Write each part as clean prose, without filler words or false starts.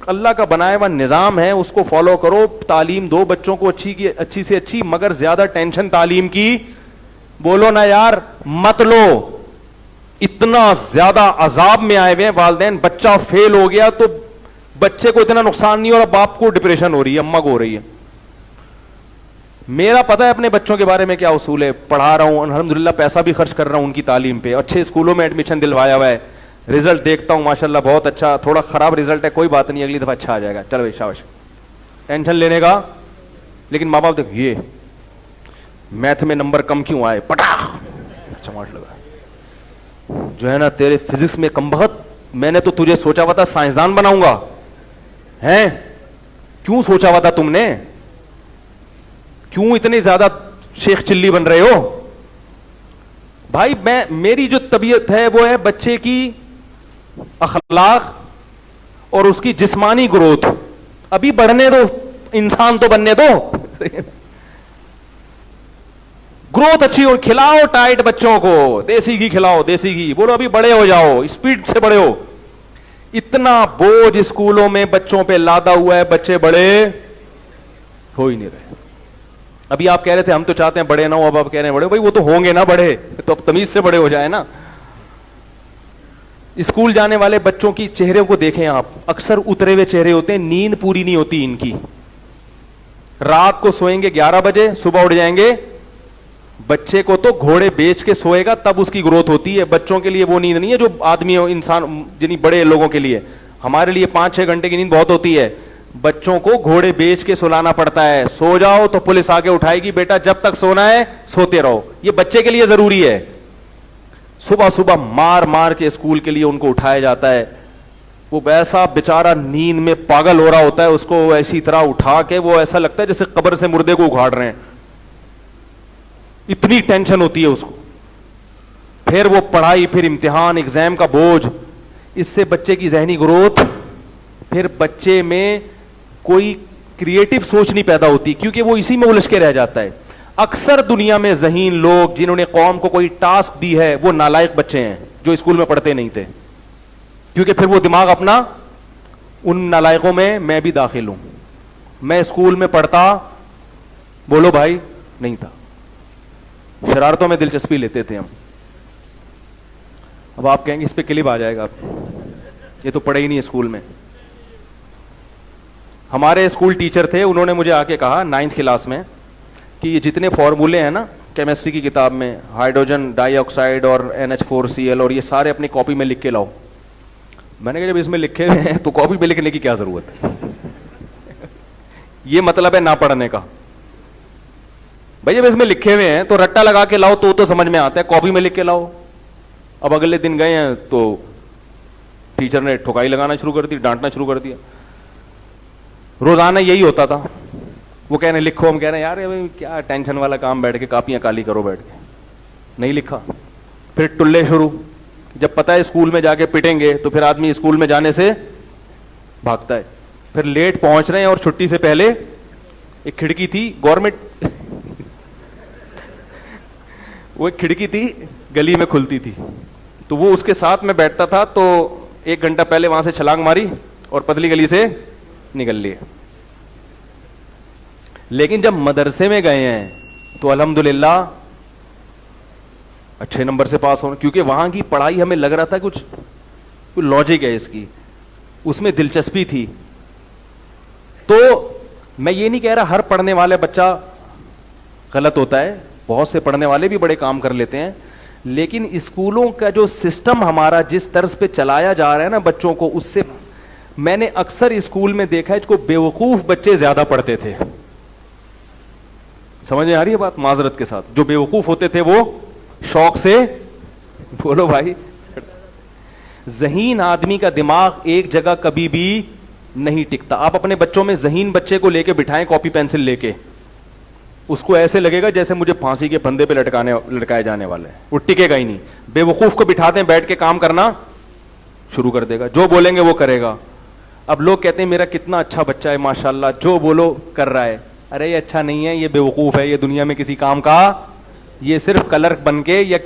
اللہ کا بنایا ہوا نظام ہے, اس کو فالو کرو, تعلیم دو بچوں کو اچھی سے اچھی, مگر زیادہ ٹینشن تعلیم کی بولو نا یار مت لو. اتنا زیادہ عذاب میں آئے ہوئے ہیں والدین, بچہ فیل ہو گیا تو بچے کو اتنا نقصان نہیں ہو رہا, باپ کو ڈپریشن ہو رہی ہے, اماں کو ہو رہی ہے. میرا پتا ہے اپنے بچوں کے بارے میں کیا اصول ہے, پڑھا رہا ہوں الحمدللہ, پیسہ بھی خرچ کر رہا ہوں ان کی تعلیم پہ, اچھے اسکولوں میں ایڈمیشن دلوایا ہوا ہے, رزلٹ دیکھتا ہوں ماشاءاللہ بہت اچھا, تھوڑا خراب رزلٹ ہے کوئی بات نہیں, اگلی دفعہ اچھا آ جائے گا, چلو شاباش, ٹینشن لینے کا. لیکن ماں باپ دیکھ یہ میتھ میں نمبر کم کیوں آئے, پٹاخ چماٹ لگا, جو ہے نا تیرے فزکس میں کم بخت, میں نے تو تجھے سوچا ہوا تھا سائنسدان بناؤں گا, ہیں کیوں سوچا ہوا تھا تم نے, کیوں اتنے زیادہ شیخ چلی بن رہے ہو بھائی. میری جو طبیعت ہے وہ ہے بچے کی اخلاق اور اس کی جسمانی گروتھ, ابھی بڑھنے دو, انسان تو بننے دو, گروتھ اچھی ہو, کھلاؤ ٹائٹ بچوں کو, دیسی گھی کھلاؤ, دیسی گھی بولو, ابھی بڑے ہو جاؤ, اسپیڈ سے بڑے ہو. اتنا بوجھ اسکولوں میں بچوں پہ لادا ہوا ہے, بچے بڑے ہو ہی نہیں رہے. ابھی آپ کہہ رہے تھے ہم تو چاہتے ہیں بڑے نہ ہو, اب آپ کہہ رہے ہیں بڑے, بھائی وہ تو ہوں گے نا بڑے, تو اب تمیز سے بڑے ہو جائے نا. اسکول جانے والے بچوں کی چہرے کو دیکھیں آپ, اکثر اترے ہوئے چہرے ہوتے ہیں, نیند پوری نہیں ہوتی ان کی, رات کو سوئیں گے 11 بجے, صبح اٹھ جائیں گے. بچے کو تو گھوڑے بیچ کے سوئے گا تب اس کی گروتھ ہوتی ہے, بچوں کے لیے وہ نیند نہیں ہے جو آدمی انسان جنہیں بڑے لوگوں کے لیے, ہمارے لیے 5-6 گھنٹے کی نیند بہت ہوتی ہے, بچوں کو گھوڑے بیچ کے سلانا پڑتا ہے. سو جاؤ تو پولیس آگے اٹھائے گی, بیٹا جب تک سونا ہے سوتے رہو, یہ بچے کے لیے ضروری ہے. صبح صبح مار مار کے اسکول کے لیے ان کو اٹھایا جاتا ہے, وہ ایسا بیچارہ نیند میں پاگل ہو رہا ہوتا ہے, اس کو ایسی طرح اٹھا کے وہ ایسا لگتا ہے جیسے قبر سے مردے کو اکھاڑ رہے ہیں, اتنی ٹینشن ہوتی ہے اس کو. پھر وہ پڑھائی, پھر امتحان, ایگزام کا بوجھ, اس سے بچے کی ذہنی گروتھ, پھر بچے میں کوئی کریٹو سوچ نہیں پیدا ہوتی, کیونکہ وہ اسی میں الجھ کے رہ جاتا ہے. اکثر دنیا میں ذہین لوگ جنہوں نے قوم کو کوئی ٹاسک دی ہے وہ نالائق بچے ہیں جو اسکول میں پڑھتے نہیں تھے, کیونکہ پھر وہ دماغ اپنا ان نالائقوں میں بھی داخل ہوں. میں اسکول میں پڑھتا بولو بھائی نہیں تھا, شرارتوں میں دلچسپی لیتے تھے ہم. اب آپ کہیں گے اس پہ کلپ آ جائے گا, یہ تو پڑھے ہی نہیں اسکول میں. ہمارے اسکول ٹیچر تھے, انہوں نے مجھے آ کے کہا 9th کلاس میں کہ یہ جتنے فارمولے ہیں نا کیمسٹری کی کتاب میں, ہائیڈروجن ڈائی آکسائڈ اور NH4Cl, اور یہ سارے اپنی کاپی میں لکھ کے لاؤ. میں نے کہا جب اس میں لکھے ہوئے ہیں تو کاپی پہ لکھنے کی کیا ضرورت ہے, یہ مطلب ہے نہ پڑھنے کا. بھائی جب اس میں لکھے ہوئے ہیں تو رٹا لگا کے لاؤ تو سمجھ میں آتا ہے, کاپی میں لکھ کے لاؤ. اب اگلے دن گئے ہیں تو ٹیچر نے ٹھکائی لگانا شروع کر دی, ڈانٹنا شروع کر دیا. روزانہ یہی ہوتا تھا, وہ کہہ رہے ہیں لکھو, ہم کہہ رہے ہیں یار کیا ٹینشن والا کام, بیٹھ کے کاپیاں کالی کرو بیٹھ کے, نہیں لکھا. پھر ٹلے شروع, جب پتہ ہے اسکول میں جا کے پٹیں گے تو پھر آدمی اسکول میں جانے سے بھاگتا ہے. پھر لیٹ پہنچ رہے ہیں اور چھٹی سے پہلے ایک کھڑکی تھی گورنمنٹ, وہ ایک کھڑکی تھی گلی میں کھلتی تھی, تو وہ اس کے ساتھ میں بیٹھتا تھا, تو 1 گھنٹہ پہلے وہاں سے چھلانگ ماری اور پتلی گلی سے نکل لیے. لیکن جب مدرسے میں گئے ہیں تو الحمدللہ اچھے نمبر سے پاس ہونا, کیونکہ وہاں کی پڑھائی ہمیں لگ رہا تھا کچھ لاجک ہے اس کی, اس میں دلچسپی تھی. تو میں یہ نہیں کہہ رہا ہر پڑھنے والے بچہ غلط ہوتا ہے, بہت سے پڑھنے والے بھی بڑے کام کر لیتے ہیں, لیکن اسکولوں کا جو سسٹم ہمارا جس طرز پہ چلایا جا رہا ہے نا بچوں کو, اس سے میں نے اکثر اسکول میں دیکھا ہے اس کو بیوقوف بچے زیادہ پڑھتے تھے. سمجھ میں آ رہی ہے بات, معذرت کے ساتھ, جو بیوقوف ہوتے تھے وہ شوق سے بولو بھائی. ذہین آدمی کا دماغ ایک جگہ کبھی بھی نہیں ٹکتا. آپ اپنے بچوں میں ذہین بچے کو لے کے بٹھائیں کاپی پینسل لے کے, اس کو ایسے لگے گا جیسے مجھے پھانسی کے پھندے پہ لٹکائے جانے والے ہیں, وہ ٹکے گا ہی نہیں. بیوقوف کو بٹھا دیں بیٹھ کے کام کرنا شروع کر دے گا, جو بولیں گے وہ کرے گا. اب لوگ کہتے ہیں میرا کتنا اچھا بچہ ہے ماشاءاللہ, جو بولو کر رہا ہے. ارے یہ اچھا نہیں ہے, یہ بیوقوف ہے, یہ دنیا میں کسی کام کا, یہ صرف کلرک بن کے یا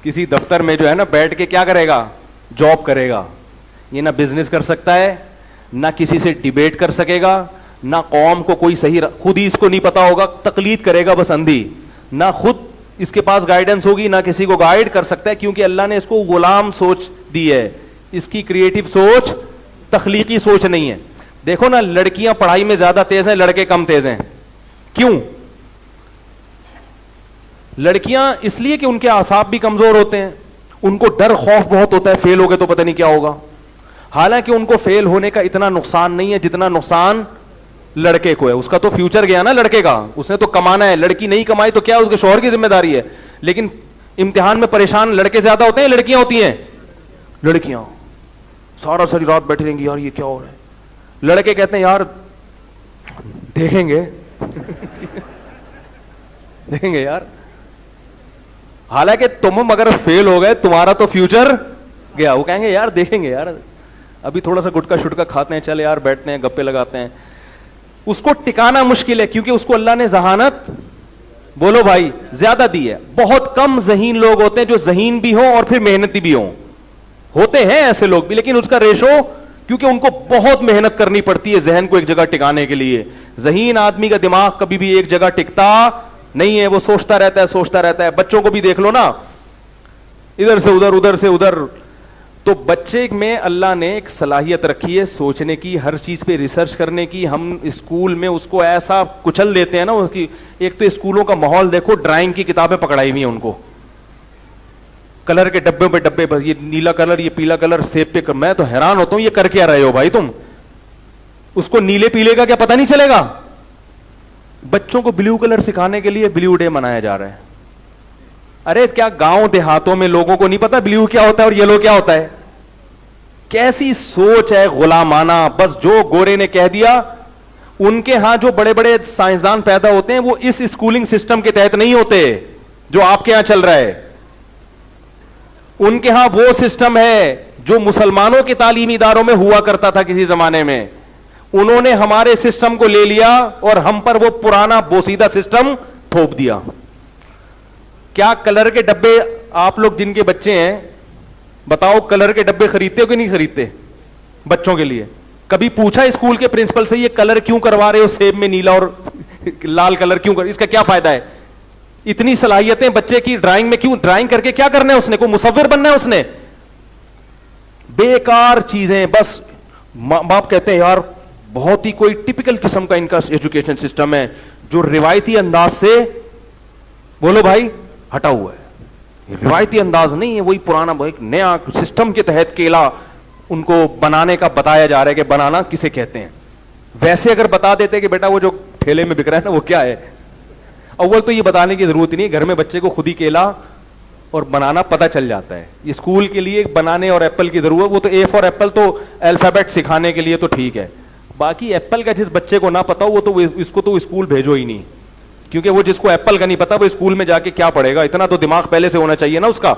کسی دفتر میں جو ہے نا بیٹھ کے کیا کرے گا, جاب کرے گا. یہ نہ بزنس کر سکتا ہے نہ کسی سے ڈیبیٹ کر سکے گا, نہ قوم کو کوئی صحیح, خود ہی اس کو نہیں پتا ہوگا, تقلید کرے گا بس اندھی, نہ خود اس کے پاس گائیڈنس ہوگی, نہ کسی کو گائیڈ کر سکتا ہے, کیونکہ اللہ نے اس کو غلام سوچ دی ہے, اس کی کریٹو سوچ تخلیقی سوچ نہیں ہے. دیکھو نا, لڑکیاں پڑھائی میں زیادہ تیز ہیں, لڑکے کم تیز ہیں. کیوں؟ لڑکیاں اس لیے کہ ان کے اعصاب بھی کمزور ہوتے ہیں, ان کو ڈر خوف بہت ہوتا ہے, فیل ہو گئے تو پتہ نہیں کیا ہوگا. حالانکہ ان کو فیل ہونے کا اتنا نقصان نہیں ہے جتنا نقصان لڑکے کو ہے. اس کا تو فیوچر گیا نا لڑکے کا, اس نے تو کمانا ہے, لڑکی نہیں کمائی تو کیا اس کے شوہر کی ذمہ داری ہے. لیکن امتحان میں پریشان لڑکے زیادہ ہوتے ہیں, لڑکیاں ہوتی ہیں. لڑکیاں ساری رات بیٹھی رہیں گی, یار یہ کیا ہو رہا ہے. لڑکے کہتے ہیں یار دیکھیں گے دیکھیں گے یار. حالانکہ تم اگر فیل ہو گئے تمہارا تو فیوچر گیا. وہ کہیں گے یار دیکھیں گے, یار ابھی تھوڑا سا گٹکا شٹکا کھاتے ہیں, چلے یار بیٹھتے ہیں, گپے لگاتے ہیں. اس کو ٹکانا مشکل ہے, کیونکہ اس کو اللہ نے ذہانت, بولو بھائی, زیادہ دی ہے. بہت کم ذہین لوگ ہوتے ہیں جو ذہین بھی ہوں اور پھر محنتی بھی ہوں. ہوتے ہیں ایسے لوگ بھی, لیکن اس کا ریشو, کیونکہ ان کو بہت محنت کرنی پڑتی ہے ذہن کو ایک جگہ ٹکانے کے لیے. ذہین آدمی کا دماغ کبھی بھی ایک جگہ ٹکتا نہیں ہے, وہ سوچتا رہتا ہے. بچوں کو بھی دیکھ لو نا, ادھر سے ادھر, ادھر سے ادھر. تو بچے میں اللہ نے ایک صلاحیت رکھی ہے سوچنے کی, ہر چیز پہ ریسرچ کرنے کی. ہم اسکول میں اس کو ایسا کچل دیتے ہیں نا اس کی. ایک تو اسکولوں کا ماحول دیکھو, ڈرائنگ کی کتابیں پکڑائی ہوئی ہیں ان کو, کلر کے ڈبے پہ ڈبے, بس یہ نیلا کلر, یہ پیلا کلر, سیب پہ. میں تو حیران ہوتا ہوں یہ کر کے آ رہے ہو بھائی تم. اس کو نیلے پیلے کا کیا پتہ نہیں چلے گا. بچوں کو بلیو کلر سکھانے کے لیے بلیو ڈے منایا جا رہا ہے. ارے کیا گاؤں دیہاتوں میں لوگوں کو نہیں پتا بلیو کیا ہوتا ہے اور یلو کیا ہوتا ہے؟ کیسی سوچ ہے غلامانہ. بس جو گورے نے کہہ دیا. ان کے ہاں جو بڑے بڑے سائنسدان پیدا ہوتے ہیں وہ اس اسکولنگ سسٹم کے تحت نہیں ہوتے جو آپ کے ہاں چل رہا ہے. ان کے ہاں وہ سسٹم ہے جو مسلمانوں کے تعلیمی اداروں میں ہوا کرتا تھا کسی زمانے میں. انہوں نے ہمارے سسٹم کو لے لیا اور ہم پر وہ پرانا بوسیدہ سسٹم تھوپ دیا. کیا کلر کے ڈبے, آپ لوگ جن کے بچے ہیں بتاؤ, کلر کے ڈبے خریدتے ہو کہ نہیں خریدتے بچوں کے لیے؟ کبھی پوچھا اسکول کے پرنسپل سے یہ کلر کیوں کروا رہے ہو, سیب میں نیلا اور لال کلر کیوں اس کا کیا فائدہ ہے؟ اتنی صلاحیتیں بچے کی ڈرائنگ میں کیوں؟ ڈرائنگ کر کے کیا کرنا ہے اس نے؟ کوئی مصور بننا ہے اس نے؟ بیکار چیزیں. بس ماں باپ کہتے ہیں یار بہت ہی کوئی ٹپکل قسم کا ان کا ایجوکیشن سسٹم ہے جو روایتی انداز سے, بولو بھائی, ہٹا ہوا ہے. روایتی انداز نہیں ہے, وہی پرانا ایک نیا سسٹم کے تحت کیلا ان کو بنانے کا بتایا جا رہا ہے کہ بنانا کسے کہتے ہیں. ویسے اگر بتا دیتے کہ بیٹا وہ جو ٹھیلے میں بک رہا ہے نا وہ کیا ہے, اول تو یہ بتانے کی ضرورت نہیں, گھر میں بچے کو خود ہی کیلا اور بنانا پتہ چل جاتا ہے. اسکول کے لیے بنانے اور ایپل کی ضرورت, وہ تو اے فار ایپل تو الفابیٹ سکھانے کے لیے تو ٹھیک ہے. باقی ایپل کا جس بچے کو نہ پتا ہو وہ تو اس کو تو اسکول بھیجو ہی نہیں, کیونکہ وہ جس کو ایپل کا نہیں پتا وہ اسکول میں جا کے کیا پڑھے گا؟ اتنا تو دماغ پہلے سے ہونا چاہیے نا اس کا.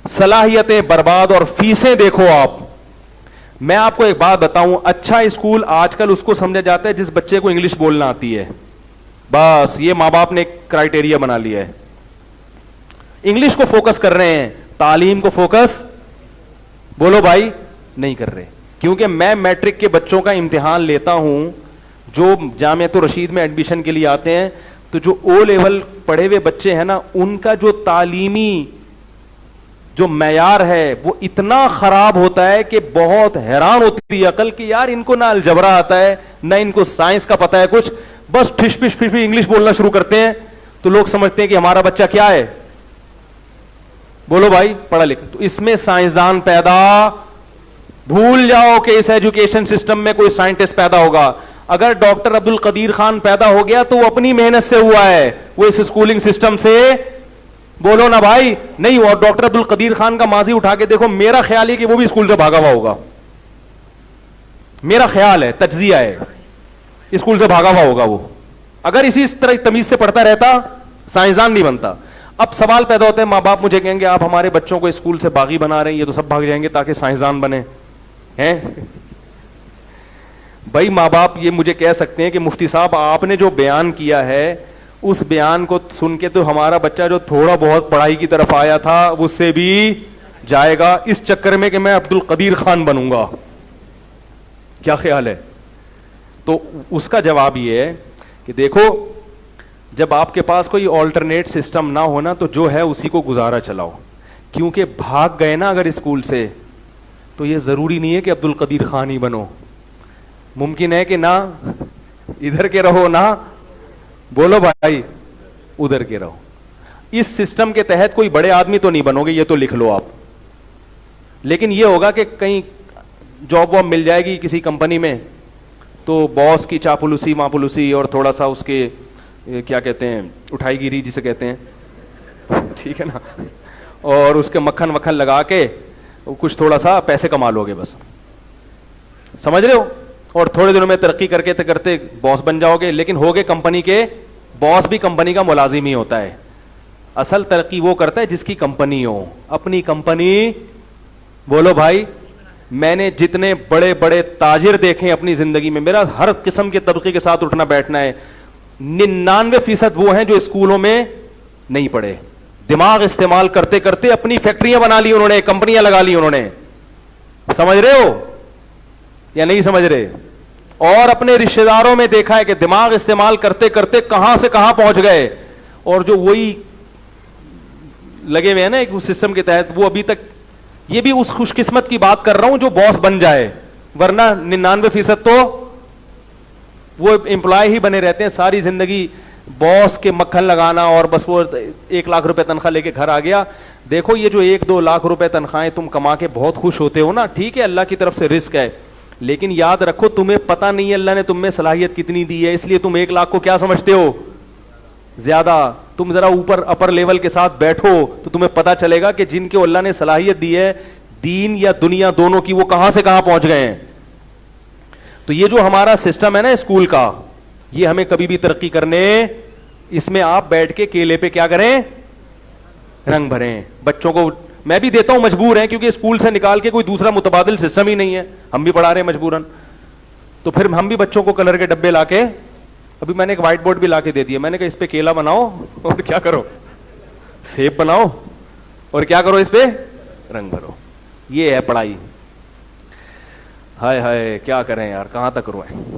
صلاحیتیں برباد اور فیسیں دیکھو آپ. میں آپ کو ایک بات بتاؤں, اچھا اسکول آج کل اس کو سمجھا جاتا ہے جس بچے کو انگلش بولنا آتی ہے. بس یہ ماں باپ نے ایک کرائٹیریا بنا لیا ہے, انگلش کو فوکس کر رہے ہیں, تعلیم کو فوکس, بولو بھائی, نہیں کر رہے. کیونکہ میں میٹرک کے بچوں کا امتحان لیتا ہوں جو جامعۃ الرشید میں ایڈمیشن کے لیے آتے ہیں, تو جو او لیول پڑھے ہوئے بچے ہیں نا, ان کا جو تعلیمی جو معیار ہے وہ اتنا خراب ہوتا ہے کہ بہت حیران ہوتی ہے عقل کہ یار ان کو نہ الجبرا آتا ہے نہ ان کو سائنس کا پتہ ہے کچھ, بس ٹھش پش پھش انگلش بولنا شروع کرتے ہیں تو لوگ سمجھتے ہیں کہ ہمارا بچہ کیا ہے, بولو بھائی, پڑھا لکھا. تو اس میں سائنسدان پیدا, بھول جاؤ کہ اس ایجوکیشن سسٹم میں کوئی سائنٹسٹ پیدا ہوگا. اگر ڈاکٹر عبد القدیر خان پیدا ہو گیا تو وہ اپنی محنت سے ہوا ہے, وہ اس اسکولنگ سسٹم سے, بولو نا بھائی, نہیں ہوا. ڈاکٹر عبد القدیر خان کا ماضی اٹھا کے دیکھو, میرا خیال ہے کہ وہ بھی اسکول سے بھاگا ہوا ہوگا, میرا خیال ہے, تجزیہ ہے, اسکول سے بھاگا ہوا ہوگا وہ. اگر اسی طرح تمیز سے پڑھتا رہتا سائنسدان نہیں بنتا. اب سوال پیدا ہوتا ہے, ماں باپ مجھے کہیں گے آپ ہمارے بچوں کو اسکول سے باغی بنا رہے ہیں, یہ تو سب بھاگ جائیں گے تاکہ سائنسدان بنے ہیں. بھائی ماں باپ یہ مجھے کہہ سکتے ہیں کہ مفتی صاحب آپ نے جو بیان کیا ہے اس بیان کو سن کے تو ہمارا بچہ جو تھوڑا بہت پڑھائی کی طرف آیا تھا اس سے بھی جائے گا, اس چکر میں کہ میں عبد القدیر خان بنوں گا. کیا خیال ہے؟ تو اس کا جواب یہ ہے کہ دیکھو جب آپ کے پاس کوئی آلٹرنیٹ سسٹم نہ ہونا تو جو ہے اسی کو گزارا چلاؤ. کیونکہ بھاگ گئے نا اگر اسکول سے تو یہ ضروری نہیں ہے کہ عبد القدیر خان ہی بنو. ممکن ہے کہ نہ ادھر کے رہو نہ بولو بھائی ادھر کے رہو. اس سسٹم کے تحت کوئی بڑے آدمی تو نہیں بنو گے, یہ تو لکھ لو آپ. لیکن یہ ہوگا کہ کہیں جاب واب مل جائے گی کسی کمپنی میں تو باس کی چاپلوسی ماپلوسی اور تھوڑا سا اس کے کیا کہتے ہیں اٹھائی گیری جسے کہتے ہیں, ٹھیک ہے نا, اور اس کے مکھن وکھن لگا کے کچھ تھوڑا سا پیسے کما لو گے بس, سمجھ رہے ہو. اور تھوڑے دنوں میں ترقی کر کے کرتے باس بن جاؤ گے. لیکن ہوگے کمپنی کے باس, بھی کمپنی کا ملازم ہی ہوتا ہے. اصل ترقی وہ کرتا ہے جس کی کمپنی ہو, اپنی کمپنی. بولو بھائی, میں نے جتنے بڑے بڑے تاجر دیکھے اپنی زندگی میں, میرا ہر قسم کے طبقے کے ساتھ اٹھنا بیٹھنا ہے, 99% وہ ہیں جو اسکولوں میں نہیں پڑھے. دماغ استعمال کرتے کرتے اپنی فیکٹریاں بنا لی انہوں نے, کمپنیاں لگا لی انہوں نے. سمجھ رہے ہو یا نہیں سمجھ رہے؟ اور اپنے رشتہ داروں میں دیکھا ہے کہ دماغ استعمال کرتے کرتے کہاں سے کہاں پہنچ گئے. اور جو وہی لگے ہوئے ہیں نا ایک سسٹم کے تحت, وہ ابھی تک, یہ بھی اس خوش قسمت کی بات کر رہا ہوں جو باس بن جائے, ورنہ 99% تو وہ امپلائی ہی بنے رہتے ہیں ساری زندگی, باس کے مکھن لگانا اور بس وہ 1 لاکھ روپے تنخواہ لے کے گھر آ گیا. دیکھو یہ جو 1-2 لاکھ روپے تنخواہیں تم کما کے بہت خوش ہوتے ہو نا, ٹھیک ہے اللہ کی طرف سے رزق ہے, لیکن یاد رکھو تمہیں پتہ نہیں ہے اللہ نے تم میں صلاحیت کتنی دی ہے, اس لیے تم 1 لاکھ کو کیا سمجھتے ہو زیادہ. تم ذرا اوپر اپر لیول کے ساتھ بیٹھو تو تمہیں پتا چلے گا کہ جن کے اللہ نے صلاحیت دی ہے دین یا دنیا دونوں کی, وہ کہاں سے کہاں پہنچ گئے ہیں. تو یہ جو ہمارا سسٹم ہے نا اسکول کا, یہ ہمیں کبھی بھی ترقی کرنے, اس میں آپ بیٹھ کے کیلے پہ کیا کریں, رنگ بھریں. بچوں کو میں بھی دیتا ہوں, مجبور ہیں کیونکہ اسکول سے نکال کے کوئی دوسرا متبادل سسٹم ہی نہیں ہے, ہم بھی پڑھا رہے ہیں مجبوراً. تو پھر ہم بھی بچوں کو کلر کے ڈبے لا کے, ابھی میں نے ایک وائٹ بورڈ بھی لا کے دے دیا, میں نے کہا اس پہ کیلا بناؤ اور کیا کرو سیب بناؤ اور کیا کرو اس پہ رنگ بھرو. یہ ہے پڑھائی. ہائے ہائے کیا کریں یار, کہاں تک روئیں.